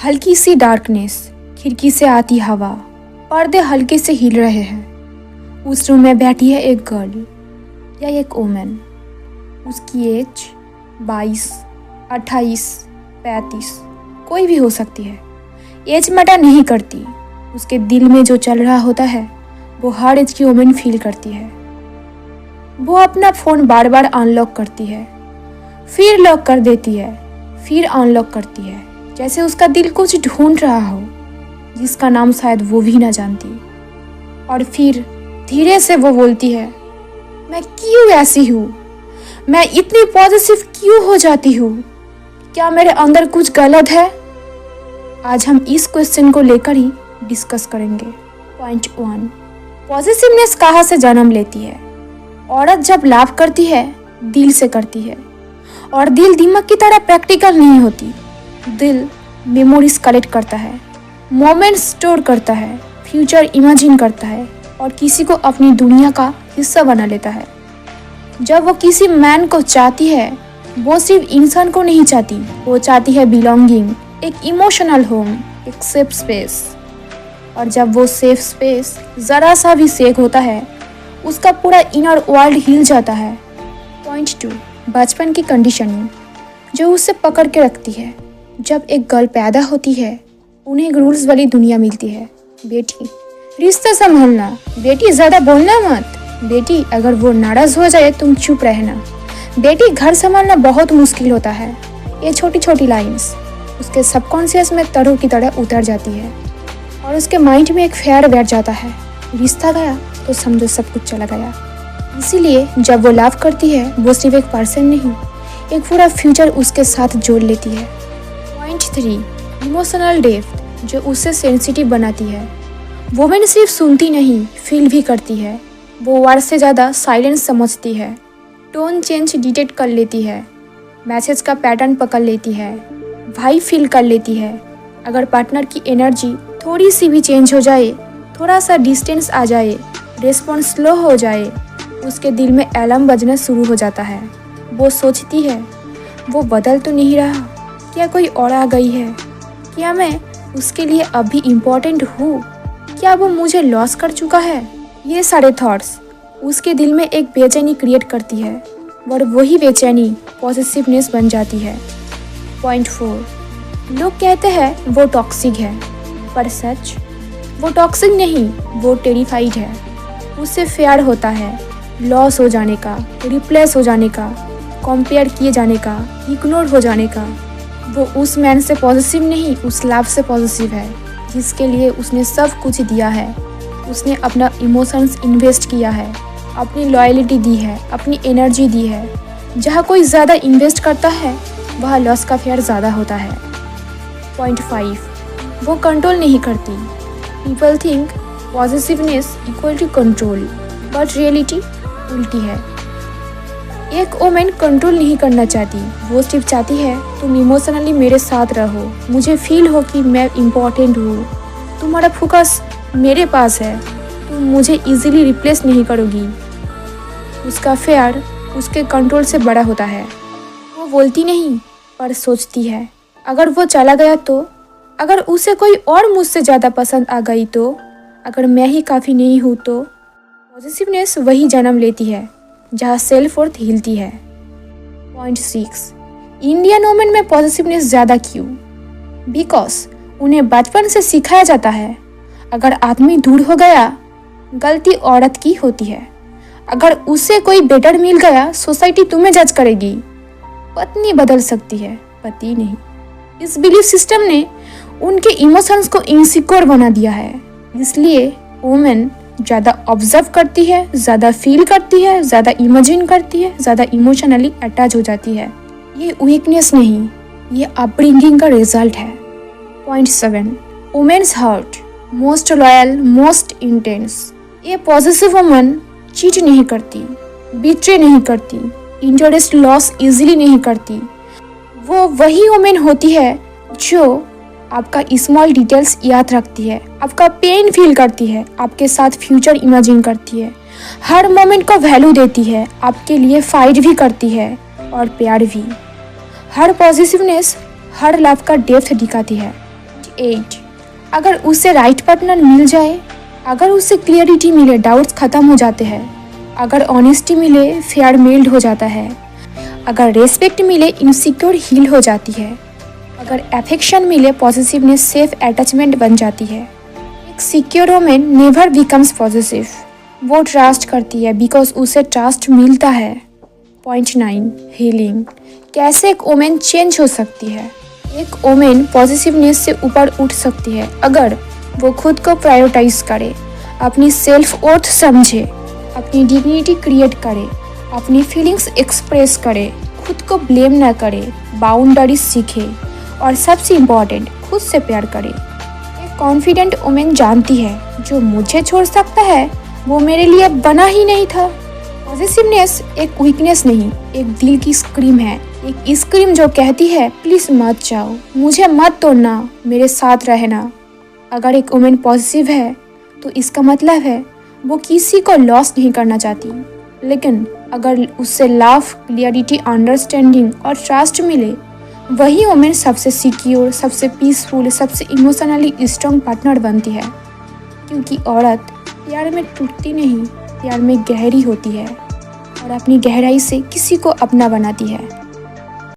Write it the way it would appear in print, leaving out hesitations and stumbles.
हल्की सी डार्कनेस, खिड़की से आती हवा, पर्दे हल्के से हिल रहे हैं। उस रूम में बैठी है एक गर्ल या एक वुमेन। उसकी एज 22, 28, 35 कोई भी हो सकती है। एज मैटर नहीं करती। उसके दिल में जो चल रहा होता है वो हर एज की वुमेन फील करती है। वो अपना फ़ोन बार बार अनलॉक करती है, फिर लॉक कर देती है, फिर अनलॉक करती है, जैसे उसका दिल कुछ ढूंढ रहा हो जिसका नाम शायद वो भी ना जानती। और फिर धीरे से वो बोलती है, मैं क्यों ऐसी हूँ? मैं इतनी पॉजिटिव क्यों हो जाती हूँ? क्या मेरे अंदर कुछ गलत है? आज हम इस क्वेश्चन को लेकर ही डिस्कस करेंगे। पॉइंट 1, पॉजिटिवनेस कहाँ से जन्म लेती है? औरत जब लाभ करती है दिल से करती है, और दिल दिमाग की तरह प्रैक्टिकल नहीं होती। दिल मेमोरीज कलेक्ट करता है, मोमेंट्स स्टोर करता है, फ्यूचर इमेजिन करता है और किसी को अपनी दुनिया का हिस्सा बना लेता है। जब वो किसी मैन को चाहती है वो सिर्फ इंसान को नहीं चाहती, वो चाहती है बिलोंगिंग, एक इमोशनल होम, एक सेफ स्पेस। और जब वो सेफ स्पेस ज़रा सा भी शेक होता है उसका पूरा इनर वर्ल्ड हिल जाता है। पॉइंट 2, बचपन की कंडीशनिंग जो उसे पकड़ के रखती है। जब एक गर्ल पैदा होती है उन्हें एक रूल्स वाली दुनिया मिलती है। बेटी रिश्ता संभालना, बेटी ज़्यादा बोलना मत, बेटी अगर वो नाराज़ हो जाए तुम चुप रहना, बेटी घर संभालना बहुत मुश्किल होता है। ये छोटी छोटी लाइंस उसके सबकॉन्शियस में तरों की तरह उतर जाती है और उसके माइंड में एक फेयर बैठ जाता है। रिश्ता गया तो समझो सब कुछ चला गया। इसीलिए जब वो लव करती है वो सिर्फ एक पर्सन नहीं, एक पूरा फ्यूचर उसके साथ जोड़ लेती है। पॉइंट 3, इमोशनल डेप्थ जो उसे सेंसिटिव बनाती है। वुमेन सिर्फ सुनती नहीं फील भी करती है। वो वर्ड से ज़्यादा साइलेंस समझती है, टोन चेंज डिटेक्ट कर लेती है, मैसेज का पैटर्न पकड़ लेती है, वाइब फील कर लेती है। अगर पार्टनर की एनर्जी थोड़ी सी भी चेंज हो जाए, थोड़ा सा डिस्टेंस आ जाए, रिस्पॉन्स स्लो हो जाए, उसके दिल में अलार्म बजना शुरू हो जाता है। वो सोचती है वो बदल तो नहीं रहा, क्या कोई और आ गई है? क्या मैं उसके लिए अभी इम्पोर्टेंट हूँ? क्या वो मुझे लॉस कर चुका है? ये सारे थॉट्स उसके दिल में एक बेचैनी क्रिएट करती है और वही बेचैनी पॉजिटिवनेस बन जाती है। पॉइंट 4, लोग कहते हैं वो टॉक्सिक है, पर सच वो टॉक्सिक नहीं, वो टेरिफाइड है। उससे फेयर होता है लॉस हो जाने का, रिप्लेस हो जाने का, कंपेयर किए जाने का, इग्नोर हो जाने का। वो उस मैन से पॉजिटिव नहीं, उस लव से पॉजिटिव है जिसके लिए उसने सब कुछ दिया है। उसने अपना इमोशंस इन्वेस्ट किया है, अपनी लॉयल्टी दी है, अपनी एनर्जी दी है। जहाँ कोई ज़्यादा इन्वेस्ट करता है वहाँ लॉस का फेयर ज़्यादा होता है। पॉइंट 5, वो कंट्रोल नहीं करती। People think positiveness equal to control, but reality उल्टी है। एक वुमेन कंट्रोल नहीं करना चाहती, वो सिर्फ चाहती है तुम इमोशनली मेरे साथ रहो, मुझे फील हो कि मैं इम्पोर्टेंट हूँ, तुम्हारा फोकस मेरे पास है, तुम मुझे इजीली रिप्लेस नहीं करोगी। उसका फेयर उसके कंट्रोल से बड़ा होता है। वो बोलती नहीं पर सोचती है, अगर वो चला गया तो, अगर उसे कोई और मुझसे ज़्यादा पसंद आ गई तो, अगर मैं ही काफ़ी नहीं हूँ तो। पॉजिटिवनेस वही जन्म लेती है जहाँ सेल्फ वर्थ हिलती है। पॉइंट 6, इंडियन वुमेन में पॉजिटिवनेस ज़्यादा क्यों? बिकॉज उन्हें बचपन से सिखाया जाता है अगर आदमी दूर हो गया गलती औरत की होती है, अगर उसे कोई बेटर मिल गया सोसाइटी तुम्हें जज करेगी। पत्नी बदल सकती है, पति नहीं। इस बिलीफ सिस्टम ने उनके इमोशंस को इनसिक्योर बना दिया है। इसलिए वुमेन ज़्यादा ऑब्जर्व करती है, ज़्यादा फील करती है, ज़्यादा इमेजिन करती है, ज़्यादा इमोशनली अटैच हो जाती है। ये वीकनेस नहीं, ये अपब्रिंगिंग का रिजल्ट है। Point 7, women's heart most loyal, most intense. ये पॉजिटिव वुमन चीट नहीं करती, बिट्रे नहीं करती, इंटरेस्ट लॉस इजीली नहीं करती। वो वही वुमेन होती है जो आपका स्मॉल डिटेल्स याद रखती है, आपका पेन फील करती है, आपके साथ फ्यूचर इमेजिन करती है, हर मोमेंट को वैल्यू देती है, आपके लिए फाइट भी करती है और प्यार भी। हर पॉजिटिवनेस हर लव का डेप्थ दिखाती है। 8. अगर उसे राइट पार्टनर मिल जाए, अगर उसे क्लियरिटी मिले, डाउट्स खत्म हो जाते हैं, अगर ऑनेस्टी मिले, फेयर मेल्ड हो जाता है, अगर रेस्पेक्ट मिले, इनसिक्योर हील हो जाती है, अगर अफेक्शन मिले, पॉजिटिवनेस सेफ अटैचमेंट बन जाती है। एक secure women never becomes positive, वो ट्रस्ट करती है बिकॉज उसे ट्रस्ट मिलता है। Point 9, healing. कैसे एक वुमेन चेंज हो सकती है? एक वुमेन पॉजिटिवनेस से ऊपर उठ सकती है अगर वो खुद को प्रायोरिटाइज करे, अपनी सेल्फ वर्थ समझे, अपनी डिग्निटी क्रिएट करे, अपनी फीलिंग्स एक्सप्रेस करे, खुद को ब्लेम न करे, बाउंड्रीज सीखे और सबसे इम्पॉर्टेंट खुद से प्यार करे। एक कॉन्फिडेंट वुमेन जानती है जो मुझे छोड़ सकता है वो मेरे लिए बना ही नहीं था। पॉजिटिवनेस एक वीकनेस नहीं, एक दिल की स्क्रीम है, एक स्क्रीम जो कहती है प्लीज मत जाओ, मुझे मत तोड़ना, मेरे साथ रहना। अगर एक वुमेन पॉजिटिव है तो इसका मतलब है वो किसी को लॉस नहीं करना चाहती, लेकिन अगर उससे लव, क्लियरिटी, अंडरस्टैंडिंग और ट्रस्ट मिले, वही वुमेन सबसे सिक्योर, सबसे पीसफुल, सबसे इमोशनली स्ट्रॉन्ग पार्टनर बनती है। क्योंकि औरत प्यार में टूटती नहीं, प्यार में गहरी होती है और अपनी गहराई से किसी को अपना बनाती है।